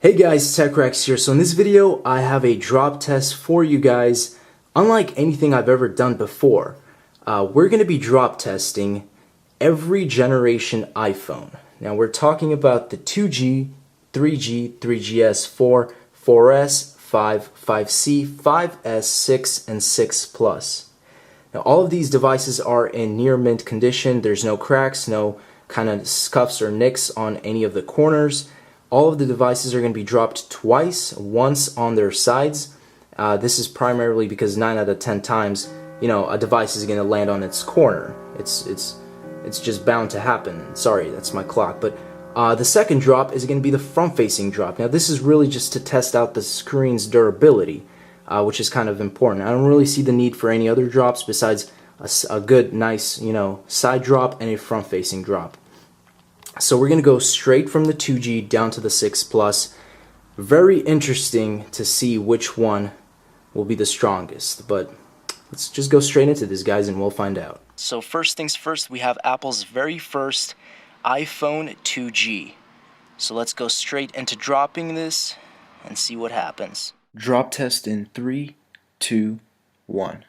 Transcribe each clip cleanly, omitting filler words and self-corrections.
Hey guys, TechRex here. So in this video, I have a drop test for you guys. Unlike anything I've ever done before, we're going to be drop testing every generation iPhone. Now we're talking about the 2G, 3G, 3GS, 4, 4S, 5, 5C, 5S, 6, and 6 Plus. Now all of these devices are in near mint condition. There's no cracks, no kind of scuffs or nicks on any of the corners. All of the devices are going to be dropped twice, once on their sides. This is primarily because 9 out of 10 times, a device is going to land on its corner. It's just bound to happen. Sorry, that's my clock. But the second drop is going to be the front-facing drop. Now, this is really just to test out the screen's durability, which is kind of important. I don't really see the need for any other drops besides a good, nice, side drop and a front-facing drop. So we're going to go straight from the 2G down to the 6 Plus. Very interesting to see which one will be the strongest. But let's just go straight into this, guys, and we'll find out. So first things first, we have Apple's very first iPhone 2G. So let's go straight into dropping this and see what happens. Drop test in 3, 2, 1.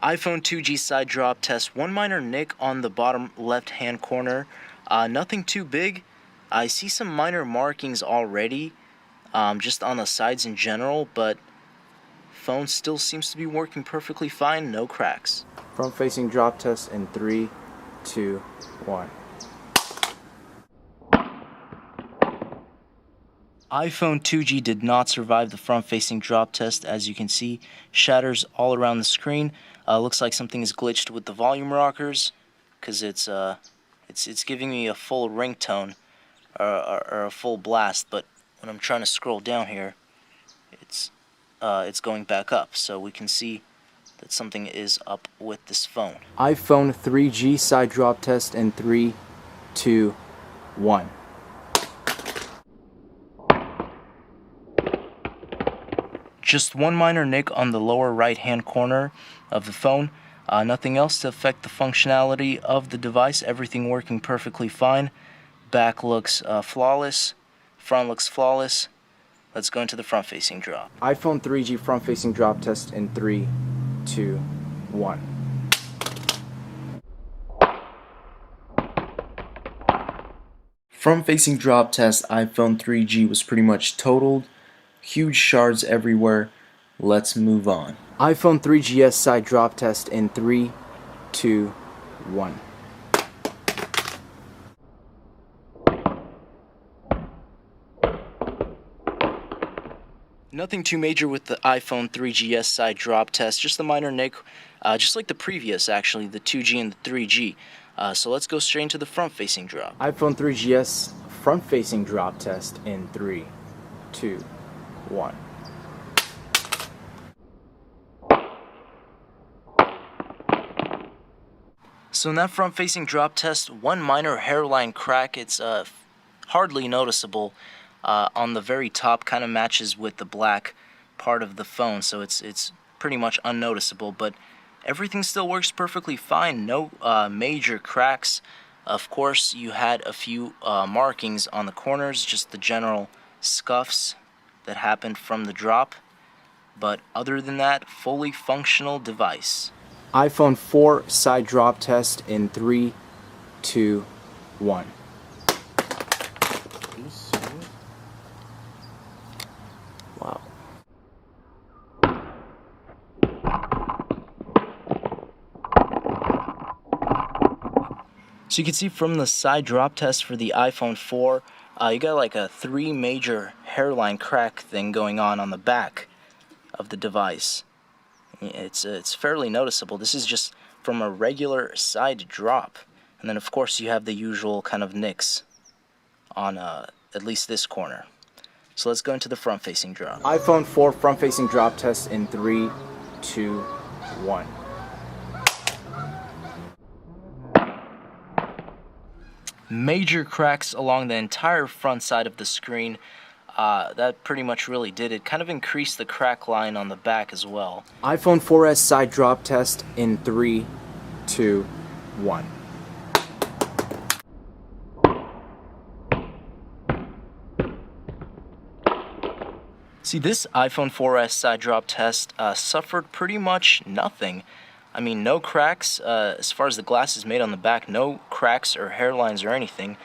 iPhone 2G side drop test. One minor nick on the bottom left hand corner. Nothing too big. I see some minor markings already, just on the sides in general, but phone still seems to be working perfectly fine. No cracks. Front facing drop test in 3, 2, 1. iPhone 2G did not survive the front-facing drop test. As you can see, shatters all around the screen. Looks like something is glitched with the volume rockers, because it's giving me a full ringtone or a full blast. But when I'm trying to scroll down here, it's going back up. So we can see that something is up with this phone. iPhone 3G side drop test in 3, 2, 1. Just one minor nick on the lower right hand corner of the phone. Nothing else to affect the functionality of the device. Everything working perfectly fine. Back looks flawless. Front looks flawless. Let's go into the front facing drop. iPhone 3G front facing drop test in 3, 2, 1. Front facing drop test iPhone 3G was pretty much totaled. Huge shards everywhere. Let's move on. iPhone 3GS side drop test in 3, 2, 1. Nothing too major with the iPhone 3GS side drop test, just a minor nick, just like the previous actually, the 2G and the 3G. So let's go straight into the front-facing drop. iPhone 3GS front-facing drop test in 3, 2, 1. So in that front-facing drop test, one minor hairline crack. It's hardly noticeable on the very top. Kind of matches with the black part of the phone, so it's pretty much unnoticeable. But everything still works perfectly fine. No major cracks. Of course, you had a few markings on the corners, just the general scuffs that happened from the drop, but other than that, fully functional device. iPhone 4 side drop test in 3, 2, 1. Wow. So you can see from the side drop test for the iPhone 4, you got like a 3 major hairline crack thing going on the back of the device. It's fairly noticeable. This is just from a regular side drop. And then of course you have the usual kind of nicks on at least this corner. So let's go into the front-facing drop. iPhone 4 front-facing drop test in 3, 2, 1. Major cracks along the entire front side of the screen. That pretty much really did it. Kind of increased the crack line on the back as well. iPhone 4S side drop test in 3, 2, 1. See, this iPhone 4S side drop test suffered pretty much nothing. I mean, no cracks, as far as the glass is made on the back, no cracks or hairlines or anything.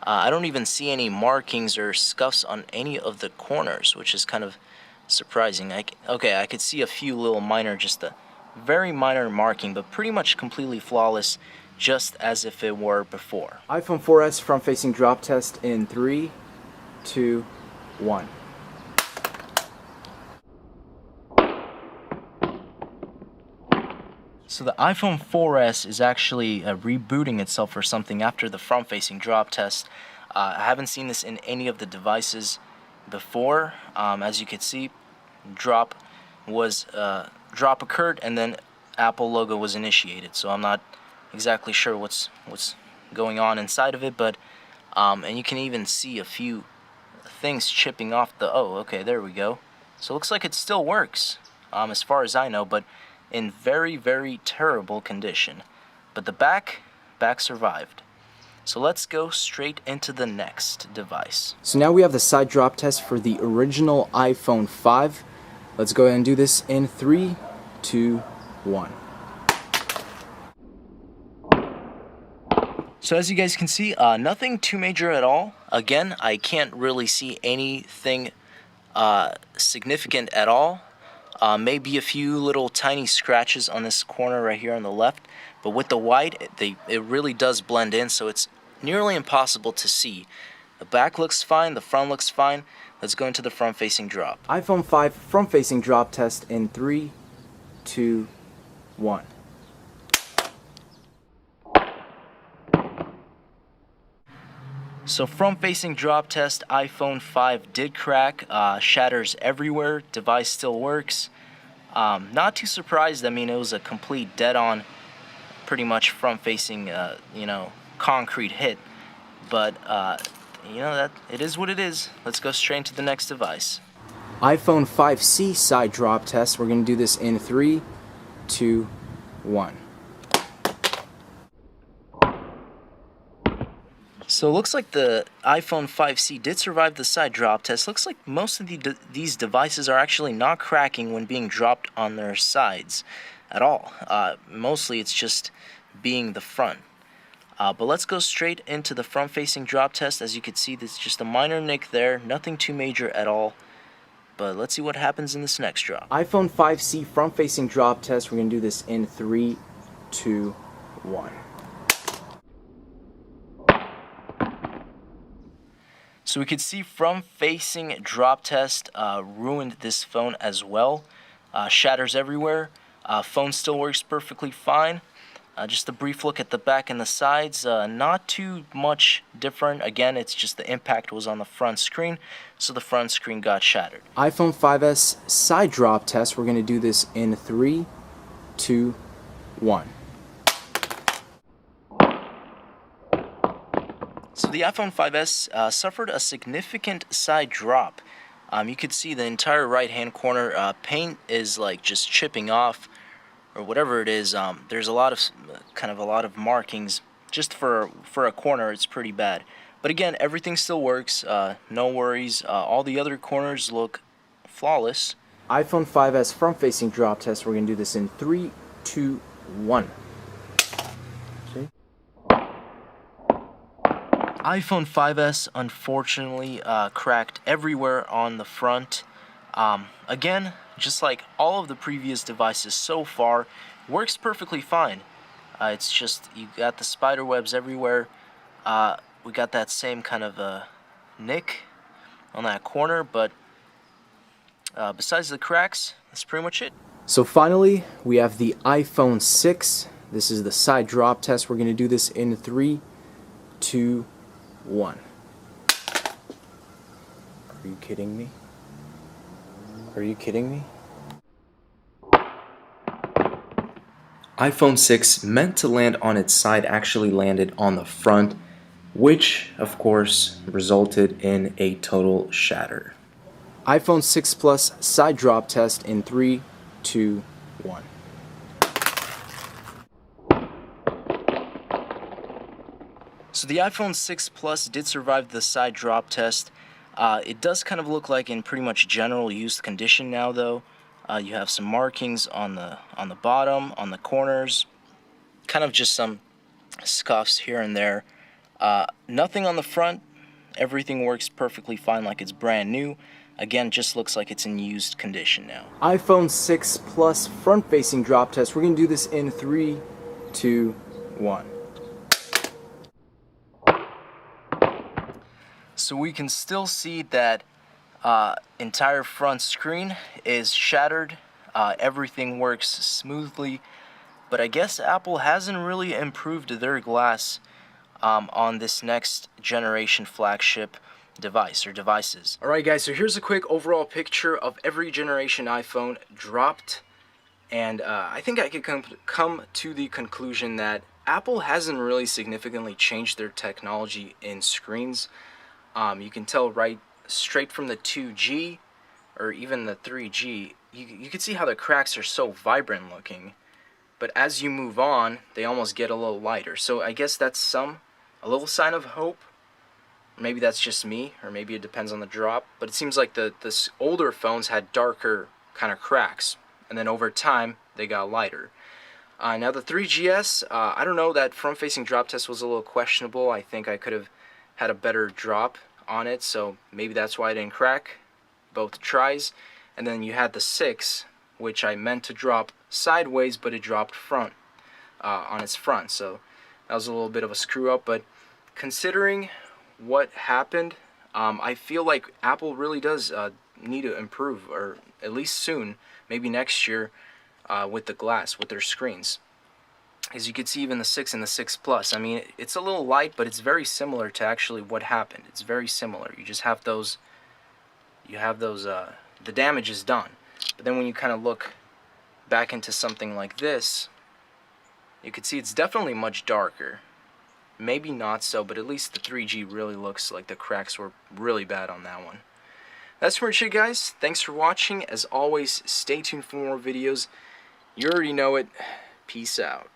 I don't even see any markings or scuffs on any of the corners, which is kind of surprising. Okay, I could see a few little minor, just a very minor marking, but pretty much completely flawless, just as if it were before. iPhone 4S front-facing drop test in 3, 2, 1. So the iPhone 4S is actually rebooting itself or something after the front-facing drop test. I haven't seen this in any of the devices before. As you can see, drop occurred and then Apple logo was initiated. So I'm not exactly sure what's going on inside of it, but and you can even see a few things chipping off the. Oh, okay, there we go. So it looks like it still works, as far as I know, but in very, very terrible condition. But the back survived. So let's go straight into the next device. So now we have the side drop test for the original iPhone 5. Let's go ahead and do this in 3, 2, 1. So as you guys can see, nothing too major at all. Again, I can't really see anything significant at all. Maybe a few little tiny scratches on this corner right here on the left, but with the white, it really does blend in, so it's nearly impossible to see. The back looks fine, the front looks fine. Let's go into the front-facing drop. iPhone 5 front-facing drop test in 3, 2, 1. So front-facing drop test, iPhone 5 did crack, shatters everywhere, device still works. Not too surprised. I mean, it was a complete dead-on, pretty much front-facing, concrete hit. But, that it is what it is. Let's go straight into the next device. iPhone 5C side drop test. We're going to do this in 3, 2, 1. So it looks like the iPhone 5C did survive the side drop test. Looks like most of these devices are actually not cracking when being dropped on their sides at all. Mostly it's just being the front. But let's go straight into the front-facing drop test. As you can see, there's just a minor nick there. Nothing too major at all. But let's see what happens in this next drop. iPhone 5C front-facing drop test. We're going to do this in 3, 2, 1. So we could see front-facing drop test ruined this phone as well. Shatters everywhere. Phone still works perfectly fine. Just a brief look at the back and the sides. Not too much different. Again, it's just the impact was on the front screen, so the front screen got shattered. iPhone 5S side drop test. We're going to do this in 3, 2, 1. So the iPhone 5S suffered a significant side drop. You could see the entire right-hand corner paint is like just chipping off, or whatever it is. There's a lot of markings. Just for a corner, it's pretty bad. But again, everything still works. No worries. All the other corners look flawless. iPhone 5S front-facing drop test. We're gonna do this in 3, 2, 1. iPhone 5S unfortunately cracked everywhere on the front. Again, just like all of the previous devices so far, works perfectly fine. It's just you got the spider webs everywhere. We got that same kind of nick on that corner, but besides the cracks, that's pretty much it. So finally, we have the iPhone 6. This is the side drop test. We're going to do this in 3, 2, 1. Are you kidding me? Are you kidding me? iPhone 6 meant to land on its side actually landed on the front, which of course resulted in a total shatter. iPhone 6 Plus side drop test in 3, 2, 1. So the iPhone 6 Plus did survive the side drop test. It does kind of look like in pretty much general used condition now, though. You have some markings on the bottom, on the corners, kind of just some scuffs here and there. Nothing on the front. Everything works perfectly fine like it's brand new. Again, just looks like it's in used condition now. iPhone 6 Plus front-facing drop test. We're going to do this in 3, 2, 1. So we can still see that entire front screen is shattered. Everything works smoothly, but I guess Apple hasn't really improved their glass on this next generation flagship device or devices. Alright guys, so here's a quick overall picture of every generation iPhone dropped, and I think I could come to the conclusion that Apple hasn't really significantly changed their technology in screens. You can tell right straight from the 2G or even the 3G, you can see how the cracks are so vibrant looking, but as you move on, they almost get a little lighter. So I guess that's a little sign of hope. Maybe that's just me, or maybe it depends on the drop, but it seems like the older phones had darker kind of cracks, and then over time they got lighter. Now the 3GS, I don't know, that front-facing drop test was a little questionable. I think I could have had a better drop on it, so maybe that's why it didn't crack both tries. And then you had the 6, which I meant to drop sideways, but it dropped front on its front, so that was a little bit of a screw up. But considering what happened, I feel like Apple really does need to improve, or at least soon, maybe next year, with the glass, with their screens. As you can see, even the 6 and the 6 Plus, I mean, it's a little light, but it's very similar to actually what happened. It's very similar. You just have those, the damage is done. But then when you kind of look back into something like this, you can see it's definitely much darker. Maybe not so, but at least the 3G really looks like the cracks were really bad on that one. That's pretty much it, guys. Thanks for watching. As always, stay tuned for more videos. You already know it. Peace out.